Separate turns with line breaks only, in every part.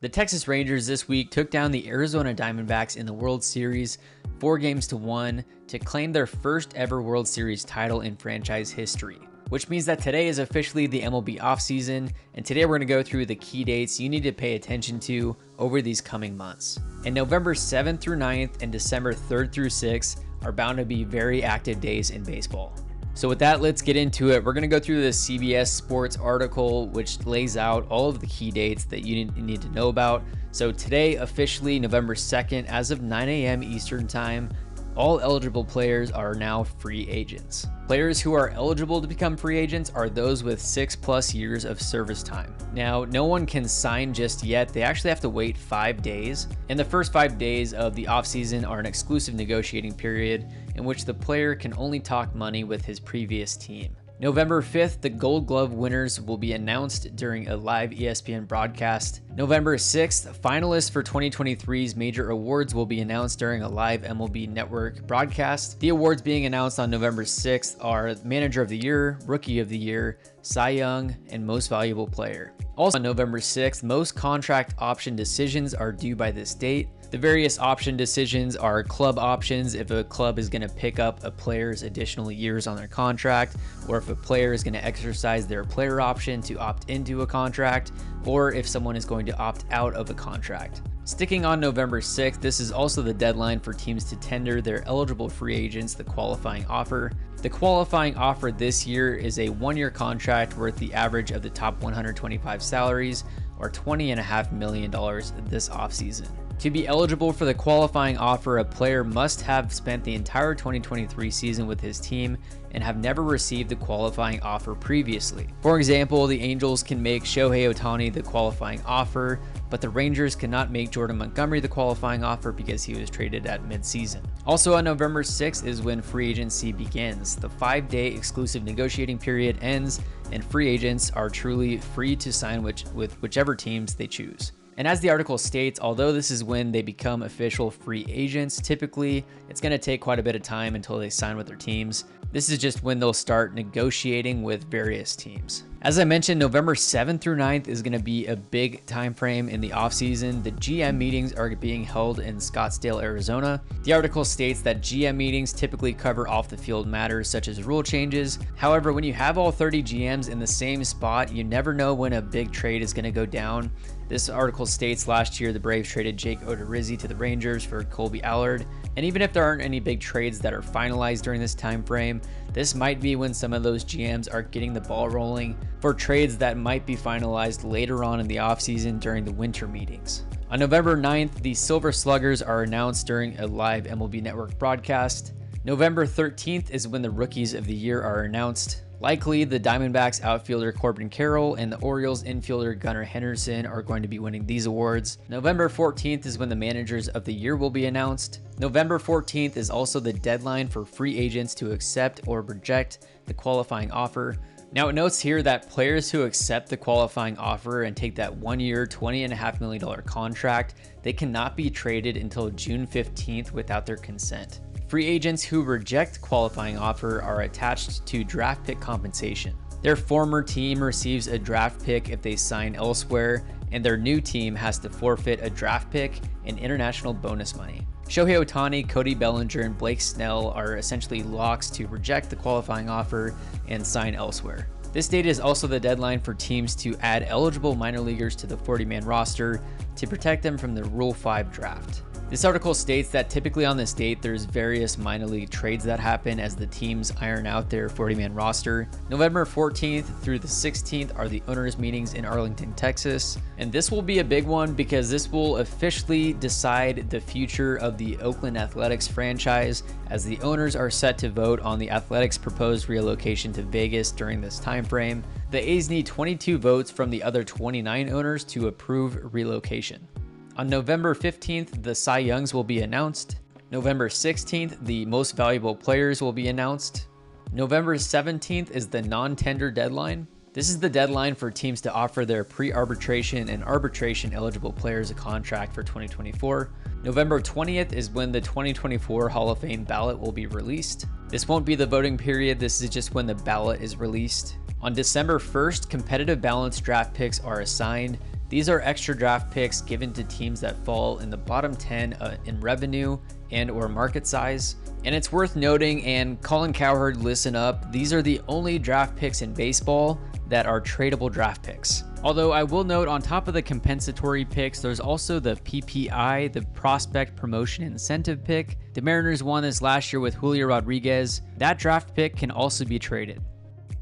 The Texas Rangers this week took down the Arizona Diamondbacks in the World Series 4-1 to claim their first ever World Series title in franchise history, which means that today is officially the MLB offseason, and today we're going to go through the key dates you need to pay attention to over these coming months. And November 7th through 9th and December 3rd through 6th are bound to be very active days in baseball. So with that, let's get into it. We're going to go through the CBS Sports article, which lays out all of the key dates that you need to know about. So today, officially November 2nd, as of 9 a.m. Eastern Time, all eligible players are now free agents. Players who are eligible to become free agents are those with 6+ years of service time. Now, no one can sign just yet. They actually have to wait 5 days. And the first 5 days of the offseason are an exclusive negotiating period in which the player can only talk money with his previous team. November 5th, the Gold Glove winners will be announced during a live ESPN broadcast. November 6th, finalists for 2023's major awards will be announced during a live MLB Network broadcast. The awards being announced on November 6th are Manager of the Year, Rookie of the Year, Cy Young, and Most Valuable Player. Also on November 6th, most contract option decisions are due by this date. The various option decisions are club options if a club is going to pick up a player's additional years on their contract, or if a player is going to exercise their player option to opt into a contract, or if someone is going to opt out of a contract. Sticking on November 6th, this is also the deadline for teams to tender their eligible free agents the qualifying offer. The qualifying offer this year is a 1-year contract worth the average of the top 125 salaries, or $20.5 million this offseason. To be eligible for the qualifying offer, a player must have spent the entire 2023 season with his team and have never received the qualifying offer previously. For example, the Angels can make Shohei Ohtani the qualifying offer, but the Rangers cannot make Jordan Montgomery the qualifying offer because he was traded at midseason. Also on November 6th is when free agency begins. The 5-day exclusive negotiating period ends, and free agents are truly free to sign with whichever teams they choose. And as the article states, although this is when they become official free agents, typically it's going to take quite a bit of time until they sign with their teams. This is just when they'll start negotiating with various teams. As I mentioned, November 7th through 9th is going to be a big time frame in the offseason. The GM meetings are being held in Scottsdale, Arizona. The article states that GM meetings typically cover off-the-field matters such as rule changes. However, when you have all 30 GMs in the same spot, you never know when a big trade is going to go down. This article states last year the Braves traded Jake Odorizzi to the Rangers for Colby Allard. And even if there aren't any big trades that are finalized during this time frame, this might be when some of those GMs are getting the ball rolling for trades that might be finalized later on in the offseason during the winter meetings. On November 9th, the Silver Sluggers are announced during a live MLB Network broadcast. November 13th is when the Rookies of the Year are announced. Likely, the Diamondbacks outfielder Corbin Carroll and the Orioles infielder Gunnar Henderson are going to be winning these awards. November 14th is when the Managers of the Year will be announced. November 14th is also the deadline for free agents to accept or reject the qualifying offer. Now it notes here that players who accept the qualifying offer and take that 1-year, $20.5 million contract, they cannot be traded until June 15th without their consent. Free agents who reject qualifying offer are attached to draft pick compensation. Their former team receives a draft pick if they sign elsewhere, and their new team has to forfeit a draft pick and international bonus money. Shohei Ohtani, Cody Bellinger, and Blake Snell are essentially locks to reject the qualifying offer and sign elsewhere. This date is also the deadline for teams to add eligible minor leaguers to the 40-man roster to protect them from the Rule 5 draft. This article states that typically on this date, there's various minor league trades that happen as the teams iron out their 40-man roster. November 14th through the 16th are the owners' meetings in Arlington, Texas. And this will be a big one because this will officially decide the future of the Oakland Athletics franchise, as the owners are set to vote on the Athletics' proposed relocation to Vegas during this time frame. The A's need 22 votes from the other 29 owners to approve relocation. On November 15th, the Cy Youngs will be announced. November 16th, the most valuable players will be announced. November 17th is the non-tender deadline. This is the deadline for teams to offer their pre-arbitration and arbitration eligible players a contract for 2024. November 20th is when the 2024 Hall of Fame ballot will be released. This won't be the voting period, this is just when the ballot is released. On December 1st, competitive balance draft picks are assigned. These are extra draft picks given to teams that fall in the bottom 10 in revenue and or market size. And it's worth noting, and Colin Cowherd, listen up, these are the only draft picks in baseball that are tradable draft picks. Although I will note, on top of the compensatory picks, there's also the PPI, the Prospect Promotion Incentive pick. The Mariners won this last year with Julio Rodriguez. That draft pick can also be traded.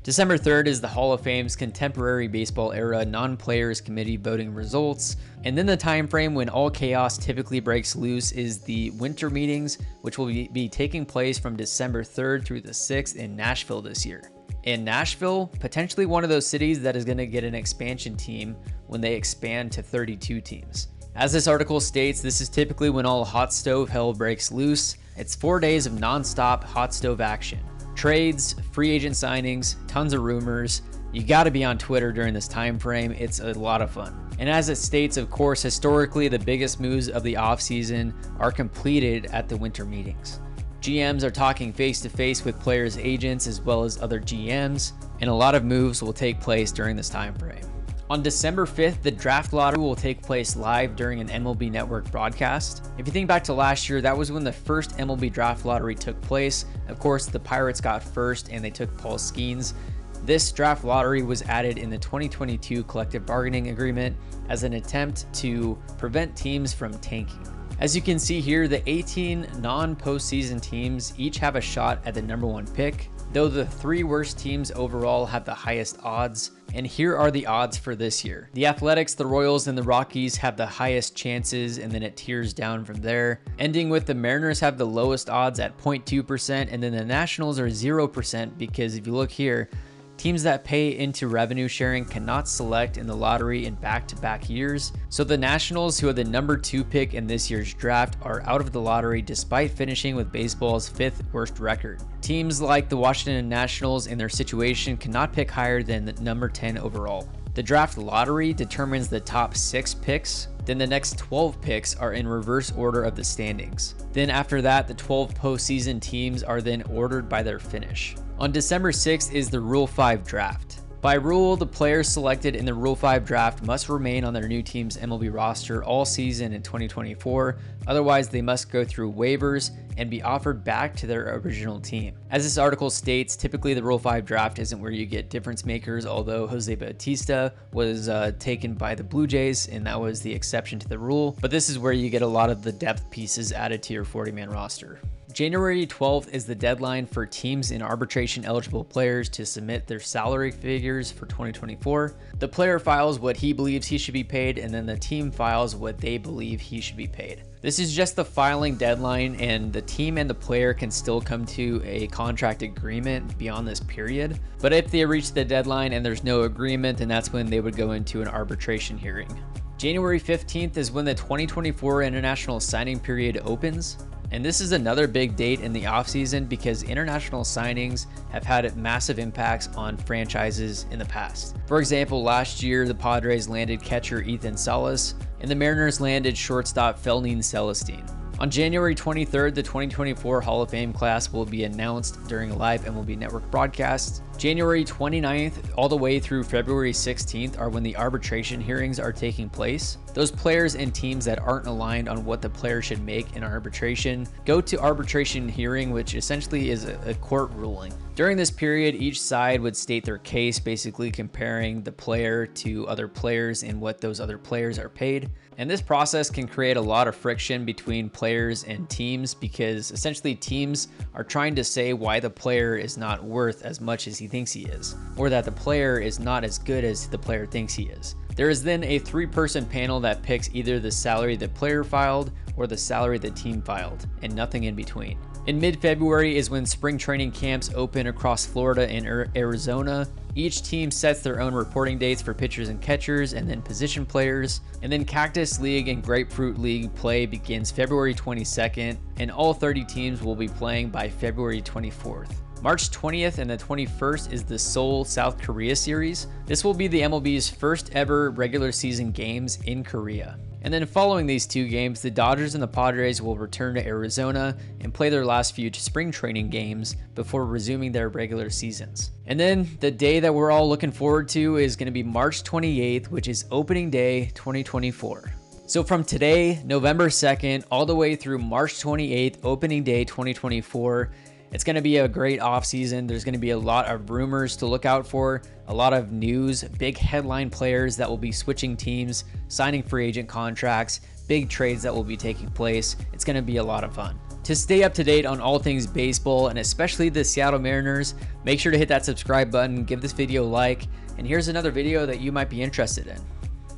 December 3rd is the Hall of Fame's contemporary baseball era non-players committee voting results. And then the time frame when all chaos typically breaks loose is the winter meetings, which will be taking place from December 3rd through the 6th in Nashville this year. In Nashville, potentially one of those cities that is going to get an expansion team when they expand to 32 teams. As this article states, this is typically when all hot stove hell breaks loose. It's 4 days of non-stop hot stove action. Trades, free agent signings, tons of rumors. You got to be on Twitter during this time frame. It's a lot of fun. And as it states, of course, historically, the biggest moves of the offseason are completed at the winter meetings. GMs are talking face-to-face with players' agents as well as other GMs, and a lot of moves will take place during this time frame. On December 5th, the draft lottery will take place live during an MLB Network broadcast. If you think back to last year, that was when the first MLB draft lottery took place. Of course, the Pirates got first and they took Paul Skeens. This draft lottery was added in the 2022 collective bargaining agreement as an attempt to prevent teams from tanking. As you can see here, the 18 non-postseason teams each have a shot at the #1 pick, though the 3 worst teams overall have the highest odds. And here are the odds for this year. The Athletics, the Royals, and the Rockies have the highest chances, and then it tiers down from there, ending with the Mariners have the lowest odds at 0.2%, and then the Nationals are 0%, because if you look here, teams that pay into revenue sharing cannot select in the lottery in back-to-back years. So the Nationals, who are the #2 pick in this year's draft, are out of the lottery despite finishing with baseball's 5th worst record. Teams like the Washington Nationals in their situation cannot pick higher than the number 10 overall. The draft lottery determines the top 6 picks. Then the next 12 picks are in reverse order of the standings. Then after that, the 12 postseason teams are then ordered by their finish. On December 6th is the Rule 5 draft. By rule, the players selected in the Rule 5 draft must remain on their new team's MLB roster all season in 2024. Otherwise, they must go through waivers and be offered back to their original team. As this article states, typically the Rule 5 draft isn't where you get difference makers, although Jose Bautista was taken by the Blue Jays, and that was the exception to the rule. But this is where you get a lot of the depth pieces added to your 40-man roster. January 12th is the deadline for teams and arbitration eligible players to submit their salary figures for 2024. The player files what he believes he should be paid, and then the team files what they believe he should be paid. This is just the filing deadline, and the team and the player can still come to a contract agreement beyond this period. But if they reach the deadline and there's no agreement, then that's when they would go into an arbitration hearing. January 15th is when the 2024 international signing period opens. And this is another big date in the offseason because international signings have had massive impacts on franchises in the past. For example, last year, the Padres landed catcher Ethan Salas, and the Mariners landed shortstop Felnine Celestine. On January 23rd, the 2024 Hall of Fame class will be announced during a live MLB Network broadcast. January 29th all the way through February 16th are when the arbitration hearings are taking place. Those players and teams that aren't aligned on what the player should make in arbitration go to arbitration hearing, which essentially is a court ruling. During this period, each side would state their case, basically comparing the player to other players and what those other players are paid. And this process can create a lot of friction between players and teams because essentially teams are trying to say why the player is not worth as much as he thinks he is, or that the player is not as good as the player thinks he is. There is then a 3-person panel that picks either the salary the player filed or the salary the team filed, and nothing in between. In mid-February is when spring training camps open across Florida and Arizona. Each team sets their own reporting dates for pitchers and catchers and then position players. And then Cactus League and Grapefruit League play begins February 22nd, and all 30 teams will be playing by February 24th. March 20th and the 21st is the Seoul, South Korea series. This will be the MLB's first ever regular season games in Korea. And then following these two games, the Dodgers and the Padres will return to Arizona and play their last few spring training games before resuming their regular seasons. And then the day that we're all looking forward to is going to be March 28th, which is opening day 2024. So from today, November 2nd, all the way through March 28th, opening day 2024, it's going to be a great offseason. There's going to be a lot of rumors to look out for, a lot of news, big headline players that will be switching teams, signing free agent contracts, big trades that will be taking place. It's going to be a lot of fun. To stay up to date on all things baseball, and especially the Seattle Mariners, make sure to hit that subscribe button, give this video a like, and here's another video that you might be interested in.